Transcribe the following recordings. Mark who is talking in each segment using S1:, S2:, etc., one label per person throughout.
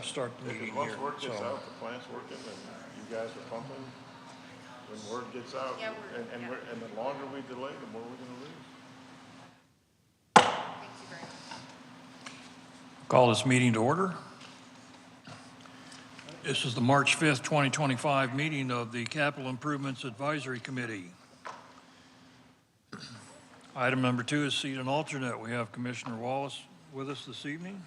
S1: going to start the meeting
S2: Once
S1: here.
S2: word gets out, the plant's working, and you guys are pumping. When word gets out, and the longer we delay, the more we're going to lose.
S3: Thank you very much.
S1: Call this meeting to order. This is the March 5th, 2025 meeting of the Capital Improvements Advisory Committee. Item number 2 is seat and alternate. We have Commissioner Wallace with us this evening.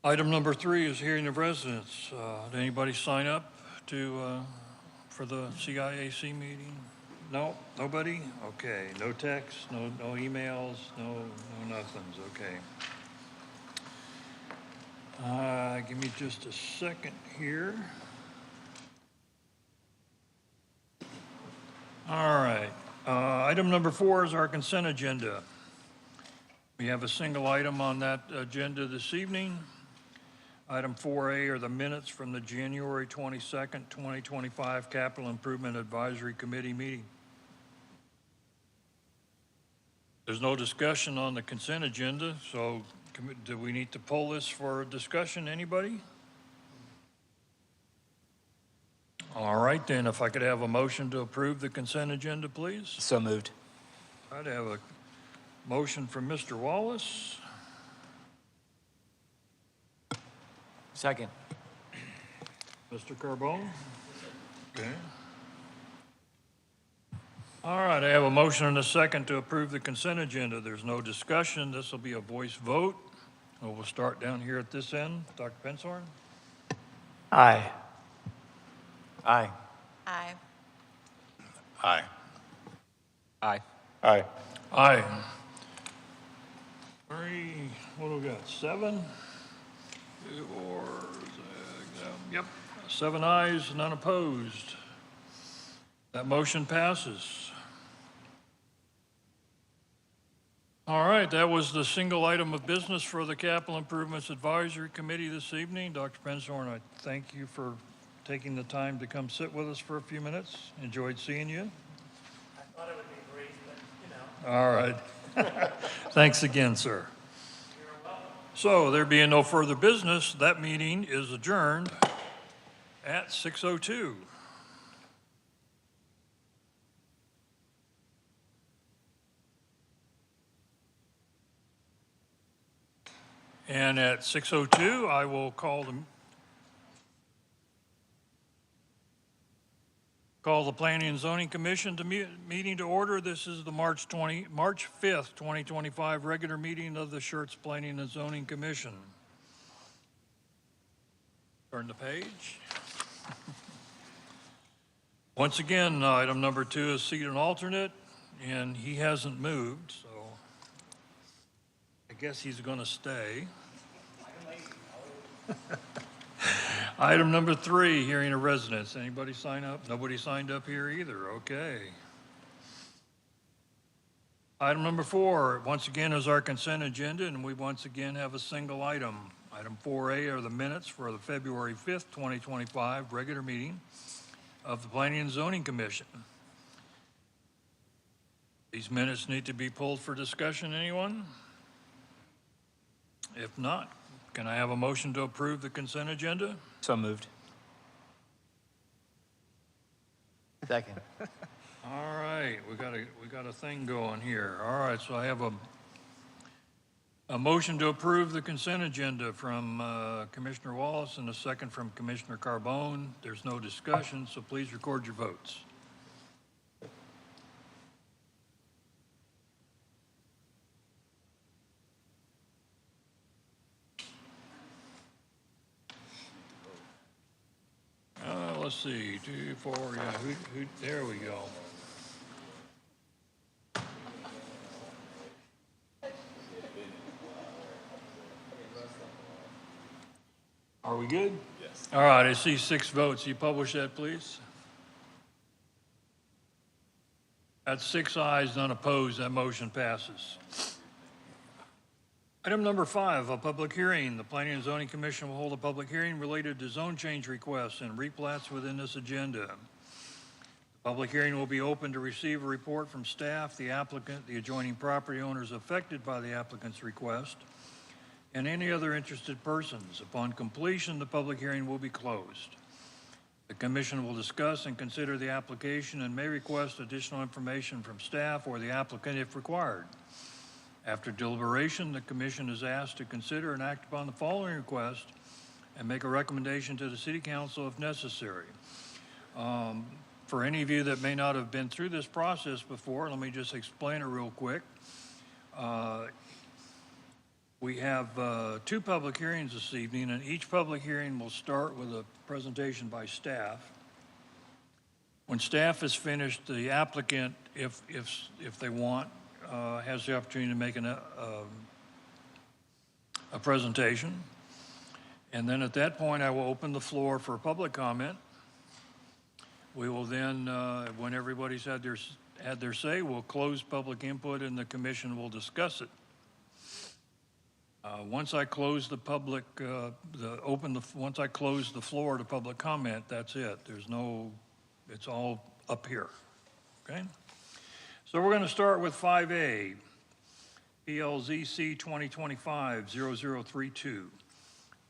S1: Item number 3 is hearing of residents. Did anybody sign up for the CIAC meeting? No, nobody? Okay, no texts, no emails, no nothings, okay. Give me just a second here. All right, item number 4 is our consent agenda. We have a single item on that agenda this evening. Item 4A are the minutes from the January 22nd, 2025 Capital Improvement Advisory Committee meeting. There's no discussion on the consent agenda, so do we need to pull this for discussion? Anybody? All right, then, if I could have a motion to approve the consent agenda, please.
S4: So moved.
S1: I'd have a motion from Mr. Wallace.
S4: Second.
S1: Mr. Carbone? Okay. All right, I have a motion and a second to approve the consent agenda. There's no discussion. This will be a voice vote. We'll start down here at this end. Dr. Penshorn?
S4: Aye. Aye.
S3: Aye.
S2: Aye.
S4: Aye.
S2: Aye.
S1: Aye. 3, what do we got, 7? 4, yep, 7 ayes, none opposed. That motion passes. All right, that was the single item of business for the Capital Improvements Advisory Committee this evening. Dr. Penshorn, I thank you for taking the time to come sit with us for a few minutes. Enjoyed seeing you.
S5: I thought it would be brief, but you know.
S1: All right. Thanks again, sir. So there being no further business, that meeting is adjourned at 6:02. And at 6:02, I will call the Planning and Zoning Commission meeting to order. This is the March 5th, 2025 regular meeting of the Schertz Planning and Zoning Commission. Turn the page. Once again, item number 2 is seat and alternate, and he hasn't moved, so I guess he's going to stay. Item number 3, hearing of residents. Anybody sign up? Nobody signed up here either. Okay. Item number 4, once again, is our consent agenda, and we once again have a single item. Item 4A are the minutes for the February 5th, 2025 regular meeting of the Planning and Zoning Commission. These minutes need to be pulled for discussion. Anyone? If not, can I have a motion to approve the consent agenda?
S4: So moved. Second.
S1: All right, we got a thing going here. All right, so I have a motion to approve the consent agenda from Commissioner Wallace and a second from Commissioner Carbone. There's no discussion, so please record your votes. Let's see, 2, 4, yeah, there we go. Are we good? Yes. All right, I see 6 votes. You publish that, please? That's 6 ayes, none opposed. That motion passes. Item number 5, a public hearing. The Planning and Zoning Commission will hold a public hearing related to zone change requests and replats within this agenda. The public hearing will be open to receive a report from staff, the applicant, the adjoining property owners affected by the applicant's request, and any other interested persons. Upon completion, the public hearing will be closed. The commission will discuss and consider the application and may request additional information from staff or the applicant if required. After deliberation, the commission is asked to consider and act upon the following request and make a recommendation to the city council if necessary. For any of you that may not have been through this process before, let me just explain it real quick. We have 2 public hearings this evening, and each public hearing will start with a presentation by staff. When staff is finished, the applicant, if they want, has the opportunity to make a presentation. And then at that point, I will open the floor for public comment. We will then, when everybody's had their say, we'll close public input and the commission will discuss it. Once I close the public, once I close the floor to public comment, that's it. It's all up here, okay? So we're going to start with 5A, PLZC 2025-0032.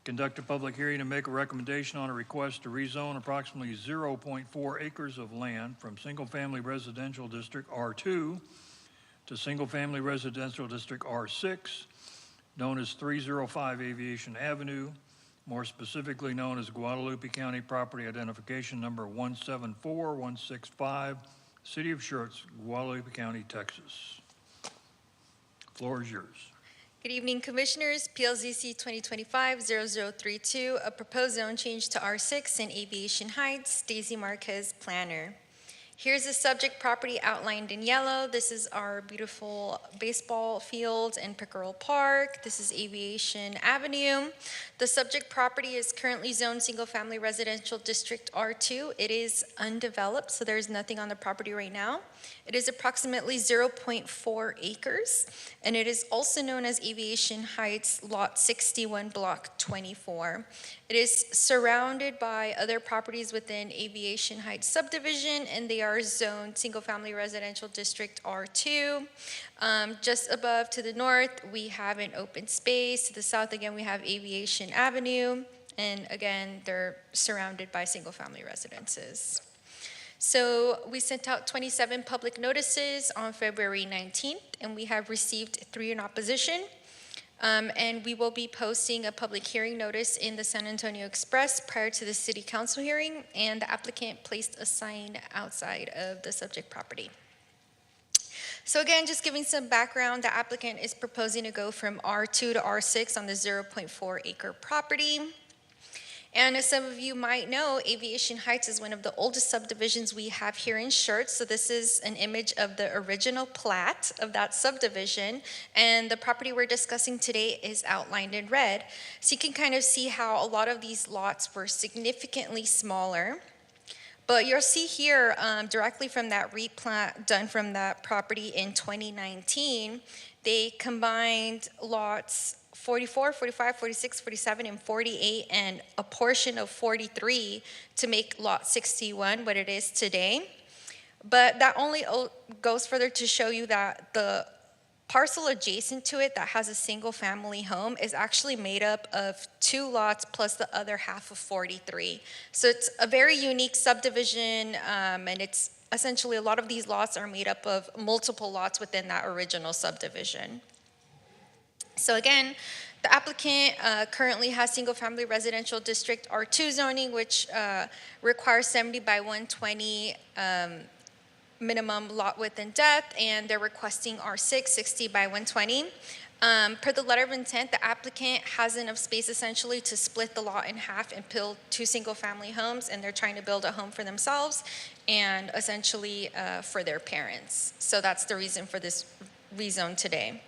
S1: Conduct a public hearing and make a recommendation on a request to rezone approximately 0.4 acres of land from single-family residential district R2 to single-family residential district R6, known as 305 Aviation Avenue, more specifically known as Guadalupe County Property Identification Number 174165, City of Schertz, Guadalupe County, Texas. Floor is yours.
S6: Good evening, Commissioners. PLZC 2025-0032, a proposed zone change to R6 in Aviation Heights. Daisy Marquez, planner. Here's the subject property outlined in yellow. This is our beautiful baseball field in Pickerel Park. This is Aviation Avenue. The subject property is currently zoned single-family residential district R2. It is undeveloped, so there's nothing on the property right now. It is approximately 0.4 acres, and it is also known as Aviation Heights Lot 61, Block 24. It is surrounded by other properties within Aviation Heights subdivision, and they are zoned single-family residential district R2. Just above to the north, we have an open space. To the south, again, we have Aviation Avenue, and again, they're surrounded by single-family residences. So we sent out 27 public notices on February 19th, and we have received 3 in opposition. And we will be posting a public hearing notice in the San Antonio Express prior to the city council hearing, and the applicant placed a sign outside of the subject property. So again, just giving some background, the applicant is proposing to go from R2 to R6 on the 0.4 acre property. And as some of you might know, Aviation Heights is one of the oldest subdivisions we have here in Schertz. So this is an image of the original plat of that subdivision. And the property we're discussing today is outlined in red. So you can kind of see how a lot of these lots were significantly smaller. But you'll see here directly from that replat done from that property in 2019, they combined lots 44, 45, 46, 47, and 48, and a portion of 43 to make lot 61 what it is today. But that only goes further to show you that the parcel adjacent to it that has a single family home is actually made up of 2 lots plus the other half of 43. So it's a very unique subdivision, and it's essentially a lot of these lots are made up of multiple lots within that original subdivision. So again, the applicant currently has single-family residential district R2 zoning, which requires 70 by 120 minimum lot width and depth, and they're requesting R6, 60 by 120. Per the letter of intent, the applicant has enough space essentially to split the lot in half and build 2 single-family homes, and they're trying to build a home for themselves and essentially for their parents. So that's the reason for this rezone today.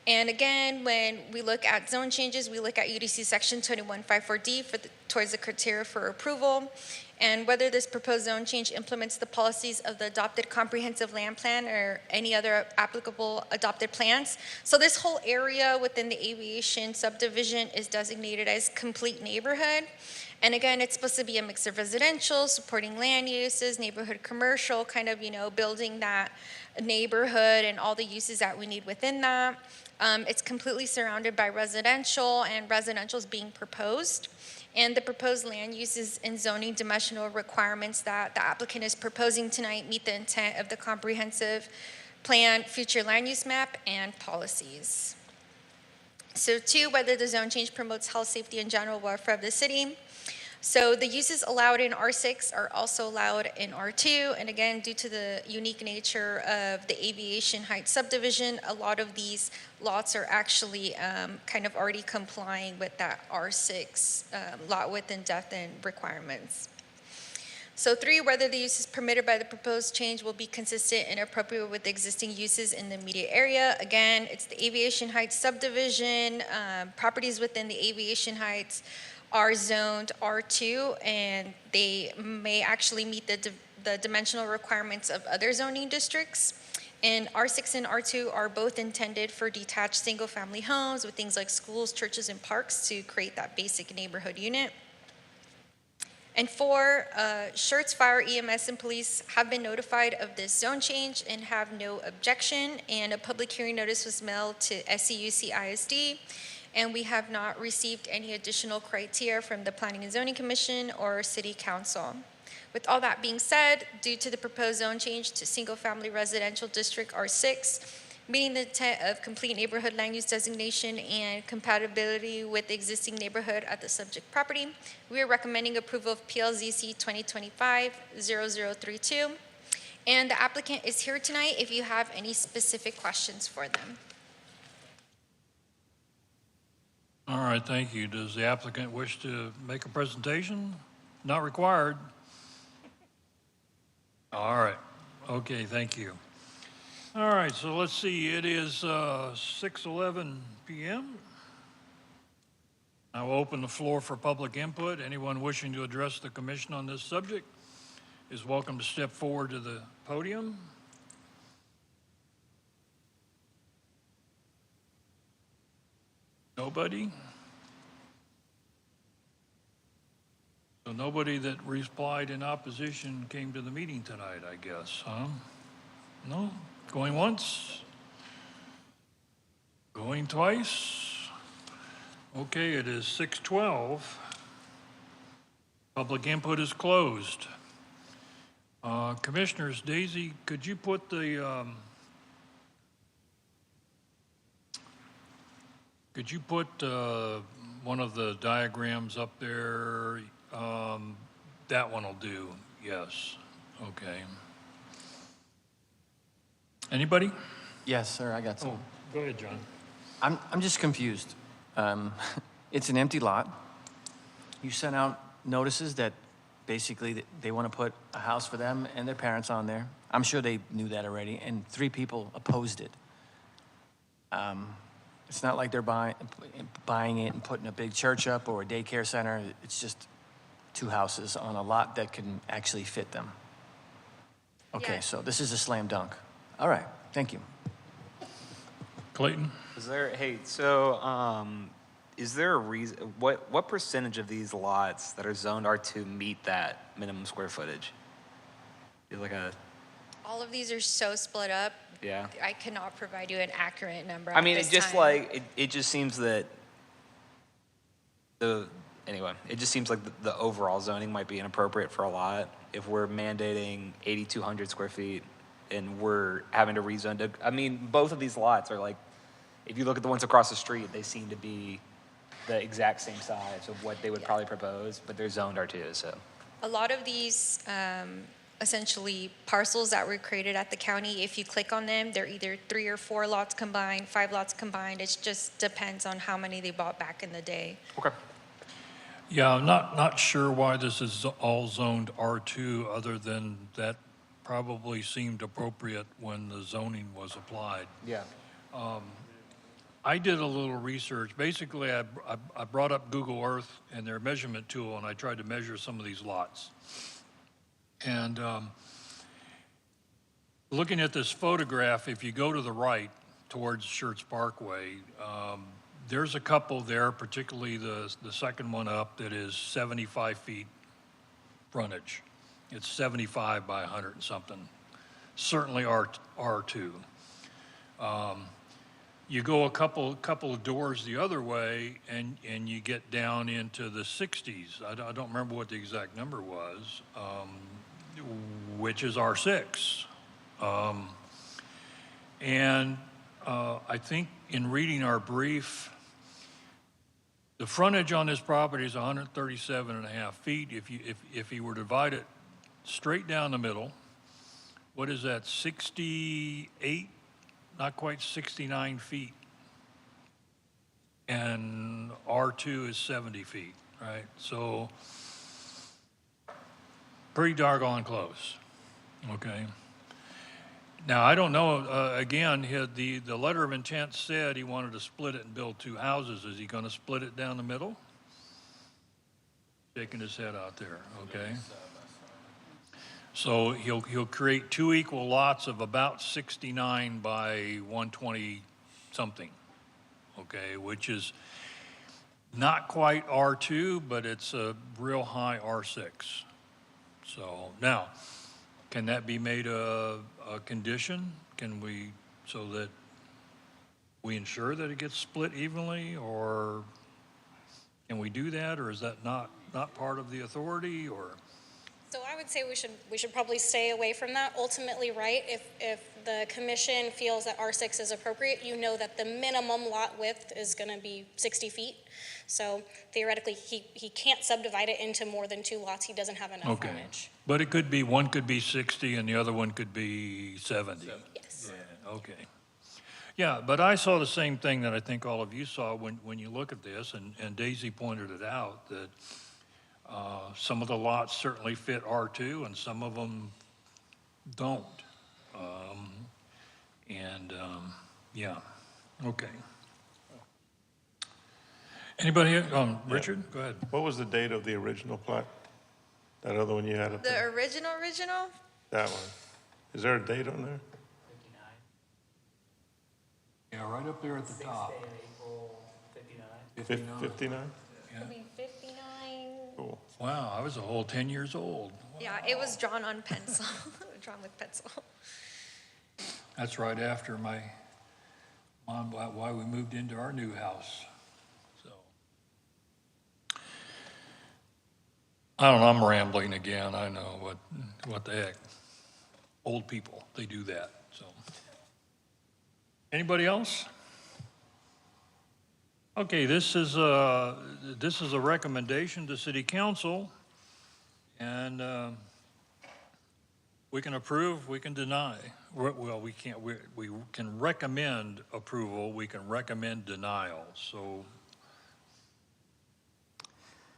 S6: And again, when we look at zone changes, we look at UDC section 2154D towards the criteria for approval, and whether this proposed zone change implements the policies of the adopted comprehensive land plan or any other applicable adopted plans. So this whole area within the aviation subdivision is designated as complete neighborhood. And again, it's supposed to be a mix of residential, supporting land uses, neighborhood commercial, kind of, building that neighborhood and all the uses that we need within that. It's completely surrounded by residential, and residential is being proposed. And the proposed land uses and zoning dimensional requirements that the applicant is proposing tonight meet the intent of the comprehensive plan, future land use map, and policies. So 2, whether the zone change promotes health, safety, and general welfare of the city. So the uses allowed in R6 are also allowed in R2. And again, due to the unique nature of the Aviation Heights subdivision, a lot of these lots are actually kind of already complying with that R6 lot width and depth and requirements. So 3, whether the uses permitted by the proposed change will be consistent and appropriate with existing uses in the immediate area. Again, it's the Aviation Heights subdivision. Properties within the Aviation Heights are zoned R2, and they may actually meet the dimensional requirements of other zoning districts. And R6 and R2 are both intended for detached single-family homes with things like schools, churches, and parks to create that basic neighborhood unit. And 4, Schertz Fire, EMS, and police have been notified of this zone change and have no objection, and a public hearing notice was mailed to SCUC ISD, and we have not received any additional criteria from the Planning and Zoning Commission or City Council. With all that being said, due to the proposed zone change to single-family residential district R6, meeting the intent of complete neighborhood land use designation and compatibility with the existing neighborhood at the subject property, we are recommending approval of PLZC 2025-0032. And the applicant is here tonight if you have any specific questions for them.
S1: All right, thank you. Does the applicant wish to make a presentation? Not required. All right, okay, thank you. All right, so let's see, it is 6:11 p.m. I will open the floor for public input. Anyone wishing to address the commission on this subject is welcome to step forward to the podium. Nobody? So nobody that replied in opposition came to the meeting tonight, I guess, huh? No? Going once? Going twice? Okay, it is 6:12. Public input is closed. Commissioners, Daisy, could you put the, one of the diagrams up there? That one will do, yes. Okay. Anybody?
S4: Yes, sir, I got some.
S1: Oh, go ahead, John.
S4: I'm just confused. It's an empty lot. You sent out notices that basically they want to put a house for them and their parents on there. I'm sure they knew that already, and 3 people opposed it. It's not like they're buying it and putting a big church up or a daycare center. It's just 2 houses on a lot that can actually fit them. Okay,
S6: Yeah.
S4: so this is a slam dunk. All right, thank you.
S1: Clayton?
S7: Is there a reason, what percentage of these lots that are zoned R2 meet that minimum square footage? Is like a,
S6: All of these are so split up.
S7: yeah.
S6: I cannot provide you an accurate number.
S7: I mean,
S6: at
S7: it
S6: this
S7: just
S6: time.
S7: like, it just seems that it just seems like the overall zoning might be inappropriate for a lot. If we're mandating 8,200 square feet and we're having to rezone I mean, both of these lots are like, if you look at the ones across the street, they seem to be the exact same size of what they would probably propose, but they're zoned R2, so.
S6: A lot of these essentially parcels that were created at the county, if you click on them, they're either 3 or 4 lots combined, 5 lots combined. It just depends on how many they bought back in the day.
S7: Okay.
S1: Yeah, I'm not sure why this is all zoned R2, other than that probably seemed appropriate when the zoning was applied.
S7: Yeah.
S1: I did a little research. Basically, I brought up Google Earth and their measurement tool, and I tried to measure some of these lots. And looking at this photograph, if you go to the right towards Schertz Parkway, there's a couple there, particularly the second one up, that is 75 feet frontage. It's 75 by 100 and something. Certainly R2. You go a couple of doors the other way, and you get down into the 60s. I don't remember what the exact number was, which is R6. I think in reading our brief, the frontage on this property is 137 and a half feet. If you were to divide it straight down the middle, what is that, 68, not quite 69 feet? And R2 is 70 feet, right? So pretty doggone close, okay? Now, I don't know, again, the letter of intent said he wanted to split it and build two houses. Is he going to split it down the middle? Shaking his head out there, okay? So he'll create two equal lots of about 69 by 120 something, okay? Which is not quite R2, but it's a real high R6. So now, can that be made a condition? Can we, so that we ensure that it gets split evenly, or can we do that, or is that not part of the authority, or?
S8: So I would say we should probably stay away from that. Ultimately, right, if the commission feels that R6 is appropriate, you know that the minimum lot width is going to be 60 feet. So theoretically, he can't subdivide it into more than two lots. He doesn't have enough frontage.
S1: But it could be, one could be 60 and the other one could be 70.
S8: Yes.
S1: Yeah, okay. Yeah, but I saw the same thing that I think all of you saw when you look at this, and Daisy pointed it out, that some of the lots certainly fit R2 and some of them don't. Yeah, okay. Anybody, Richard, go ahead.
S2: What was the date of the original plat? That other one you had up
S6: The
S2: there?
S6: original?
S2: That one. Is there a date on there?
S1: Yeah, right up there at the top.
S5: April 59.
S2: 59?
S6: It'll be 59.
S2: Cool.
S1: Wow, I was a whole 10 years old.
S6: Yeah, it was drawn on pencil, drawn with pencil.
S1: That's right after my mom, why we moved into our new house. So, I don't know, I'm rambling again. I know, what the heck. Old people, they do that, so. Anybody else? Okay, this is a recommendation to City Council, and we can approve, we can deny. Well, we can't. We can recommend approval. We can recommend denial. So,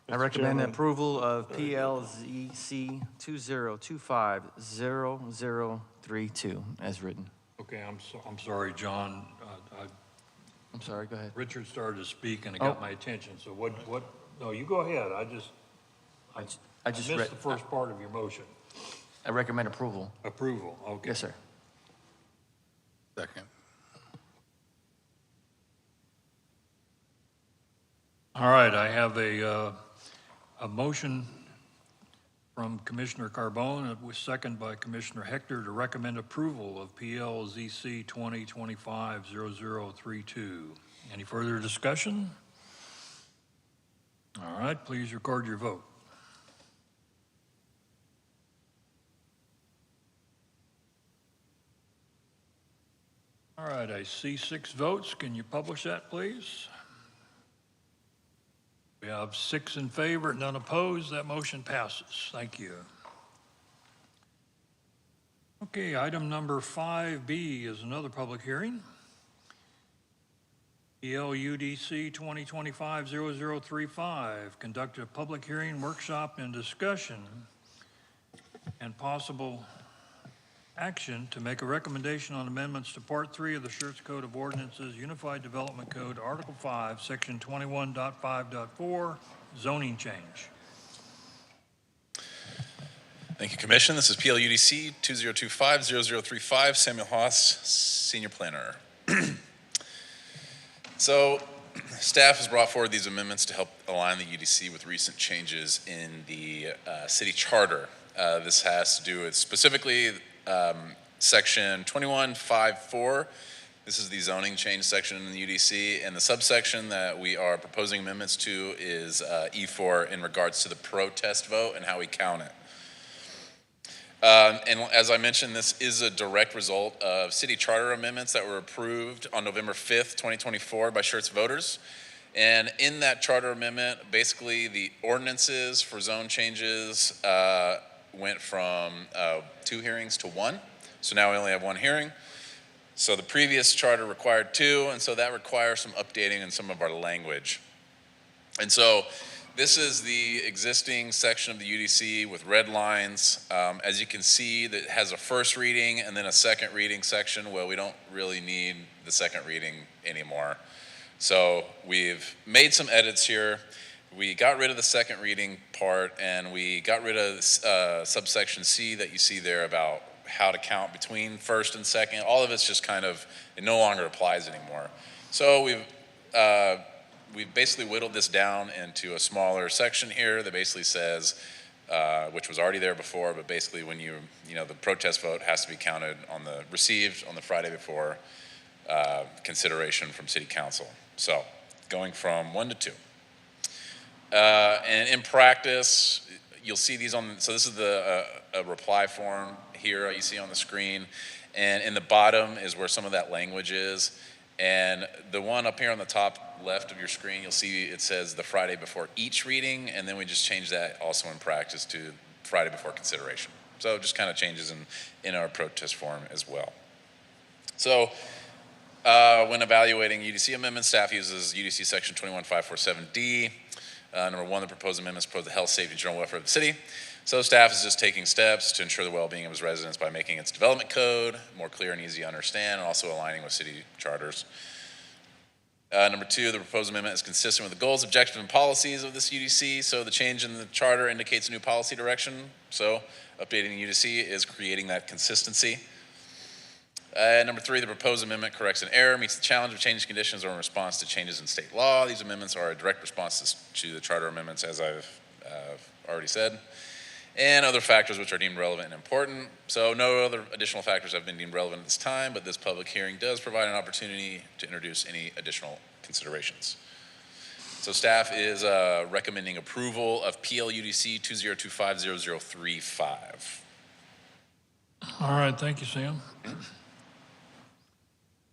S4: I recommend
S2: Chairman.
S4: approval of PLZC 2025-0032 as written.
S1: okay, I'm sorry, John.
S4: I'm sorry, go ahead.
S1: Richard started to speak, and it got my attention. So what? No, you go ahead. I just missed the first part of your motion.
S4: I recommend approval.
S1: Approval. Okay.
S4: Yes, sir.
S9: Second.
S1: All right, I have a motion from Commissioner Carbone, it was seconded by Commissioner Hector, to recommend approval of PLZC 2025-0032. Any further discussion? All right, please record your vote. All right, I see 6 votes. Can you publish that, please? We have 6 in favor, none opposed. That motion passes. Thank you. Okay, item number 5B is another public hearing. PLUDC 2025-0035, conducted a public hearing, workshop, and discussion and possible action to make a recommendation on amendments to Part 3 of the Schertz Code of Ordinances, Unified Development Code, Article 5, Section 21.5.4, zoning change.
S9: Thank you, Commission. This is PLUDC 2025-0035, Samuel Haas, Senior Planner. So Staff has brought forward these amendments to help align the UDC with recent changes in the city charter. This has to do with specifically section 2154. This is the zoning change section in the UDC, and the subsection that we are proposing amendments to is E4 in regards to the protest vote and how we count it. And as I mentioned, this is a direct result of city charter amendments that were approved on November 5th, 2024 by Schertz voters. And in that charter amendment, basically the ordinances for zone changes went from 2 hearings to 1. So now we only have 1 hearing. So the previous charter required 2, and so that requires some updating in some of our language. And so this is the existing section of the UDC with red lines. As you can see, that has a first reading and then a second reading section. Well, we don't really need the second reading anymore. So we've made some edits here. We got rid of the second reading part, and we got rid of subsection C that you see there about how to count between first and second. All of it's just kind of, it no longer applies anymore. So we've basically whittled this down into a smaller section here that basically says, which was already there before, but basically when the protest vote has to be counted received on the Friday before consideration from City Council. So going from 1 to 2. And in practice, you'll see these so this is a reply form here you see on the screen. And in the bottom is where some of that language is. And the one up here on the top left of your screen, you'll see it says the Friday before each reading, and then we just change that also in practice to Friday before consideration. So it just kind of changes in our protest form as well. So when evaluating UDC amendments, staff uses UDC section 21547D. Number 1, the proposed amendments propose the health, safety, and general welfare of the city. So staff is just taking steps to ensure the well-being of its residents by making its development code more clear and easy to understand, and also aligning with city charters. Number 2, the proposed amendment is consistent with the goals, objectives, and policies of this UDC. So the change in the charter indicates a new policy direction. So updating the UDC is creating that consistency. Number 3, the proposed amendment corrects an error, meets the challenge of changing conditions or in response to changes in state law. These amendments are a direct response to the charter amendments, as I've already said, and other factors which are deemed relevant and important. So no other additional factors have been deemed relevant at this time, but this public hearing does provide an opportunity to introduce any additional considerations. So staff is recommending approval of PLUDC 20250035.
S1: All right, thank you, Sam.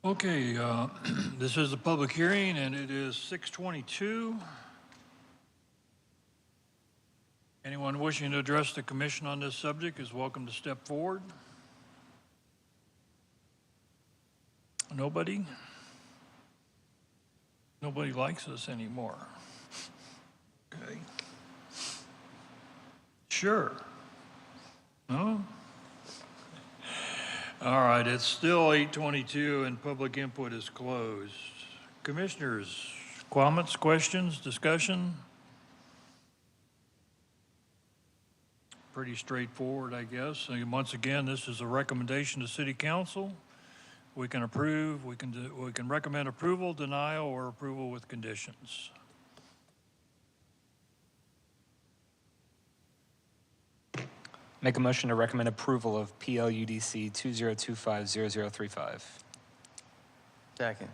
S1: Okay, this is a public hearing, and it is 6:22. Anyone wishing to address the commission on this subject is welcome to step forward. Nobody? Nobody likes us anymore. Okay. Sure. No? All right, it's still 8:22 and public input is closed. Commissioners, comments, questions, discussion? Pretty straightforward, I guess. And once again, this is a recommendation to City Council. We can approve, we can recommend approval, denial, or approval with conditions.
S7: Make a motion to recommend approval of PLUDC 20250035.
S4: Second.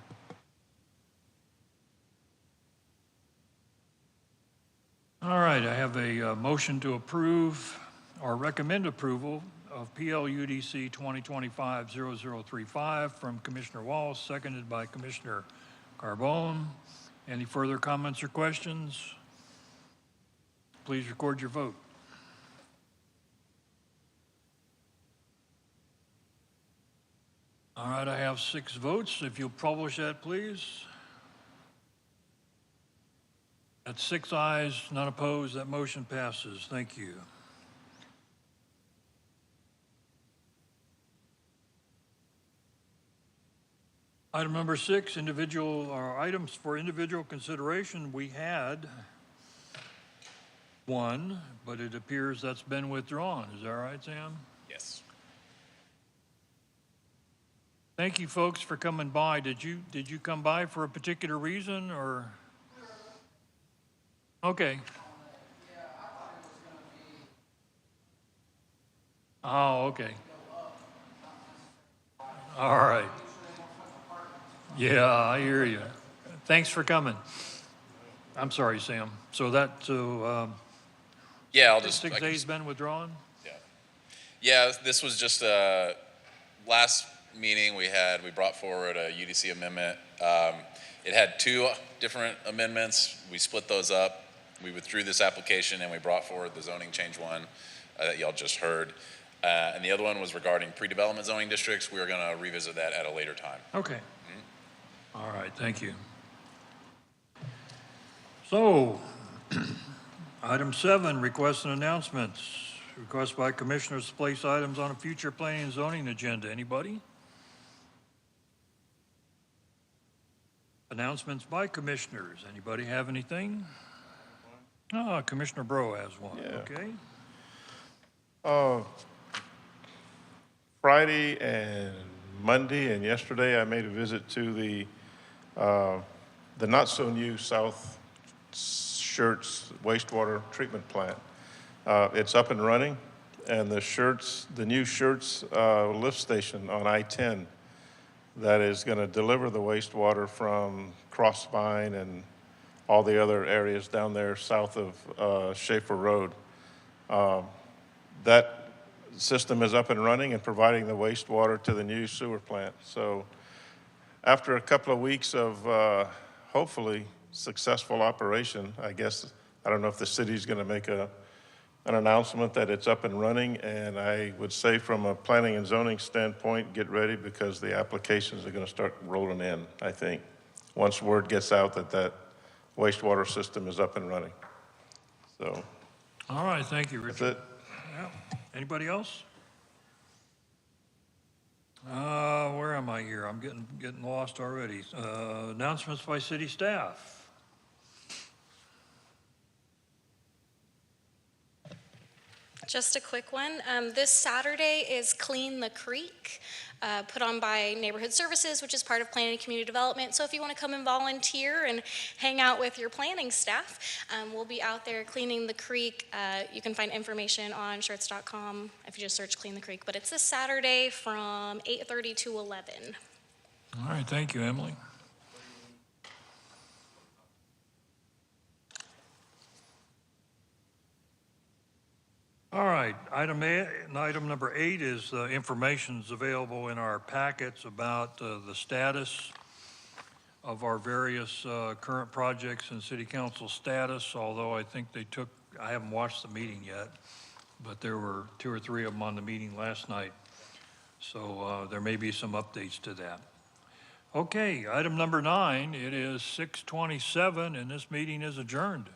S1: All right, I have a motion to approve or recommend approval of PLUDC 2025-0035 from Commissioner Wallace, seconded by Commissioner Carbone. Any further comments or questions? Please record your vote. All right, I have 6 votes. If you'll publish that, please. That's 6 ayes, none opposed. That motion passes. Thank you. Item number 6, items for individual consideration. We had 1, but it appears that's been withdrawn. Is that right, Sam?
S9: Yes.
S1: Thank you, folks, for coming by. Did you come by for a particular reason, or? Okay. Oh, okay. All right. Yeah, I hear you. Thanks for coming. I'm sorry, Sam. So
S9: Yeah, I'll just, I
S1: six
S9: can
S1: A's been withdrawn?
S9: Yeah, this was just last meeting we brought forward a UDC amendment. It had two different amendments. We split those up. We withdrew this application and we brought forward the zoning change one that y'all just heard. And the other one was regarding pre-development zoning districts. We are going to revisit that at a later time.
S1: Okay. All right, thank you. So, item 7, requests and announcements. Request by commissioners to place items on a future planning and zoning agenda. Anybody? Announcements by commissioners. Anybody have anything? Commissioner Bro has one.
S2: Yeah.
S1: Okay.
S2: Friday and Monday and yesterday, I made a visit to the not-so-new South Schertz wastewater treatment plant. It's up and running, and the new Schertz lift station on I-10 that is going to deliver the wastewater from Crossvine and all the other areas down there south of Schaefer Road. That system is up and running and providing the wastewater to the new sewer plant. So after a couple of weeks of hopefully successful operation, I guess, I don't know if the city's going to make an announcement that it's up and running, and I would say from a planning and zoning standpoint, get ready because the applications are going to start rolling in, I think, once word gets out that that wastewater system is up and running. So.
S1: All right, thank you, Richard.
S2: That's it.
S1: Yeah. Anybody else? Where am I here? I'm getting lost already. Announcements by city staff.
S8: Just a quick one. This Saturday is Clean the Creek, put on by Neighborhood Services, which is part of Planning and Community Development. So if you want to come and volunteer and hang out with your planning staff, we'll be out there cleaning the creek. You can find information on Schertz.com if you just search Clean the Creek. But it's this Saturday from 8:30 to 11.
S1: All right, thank you, Emily. All right, item number 8 is information's available in our packets about the status of our various current projects and city council status, although I think I haven't watched the meeting yet, but there were 2 or 3 of them on the meeting last night. So there may be some updates to that. Okay, item number 9, it is 6:27 and this meeting is adjourned.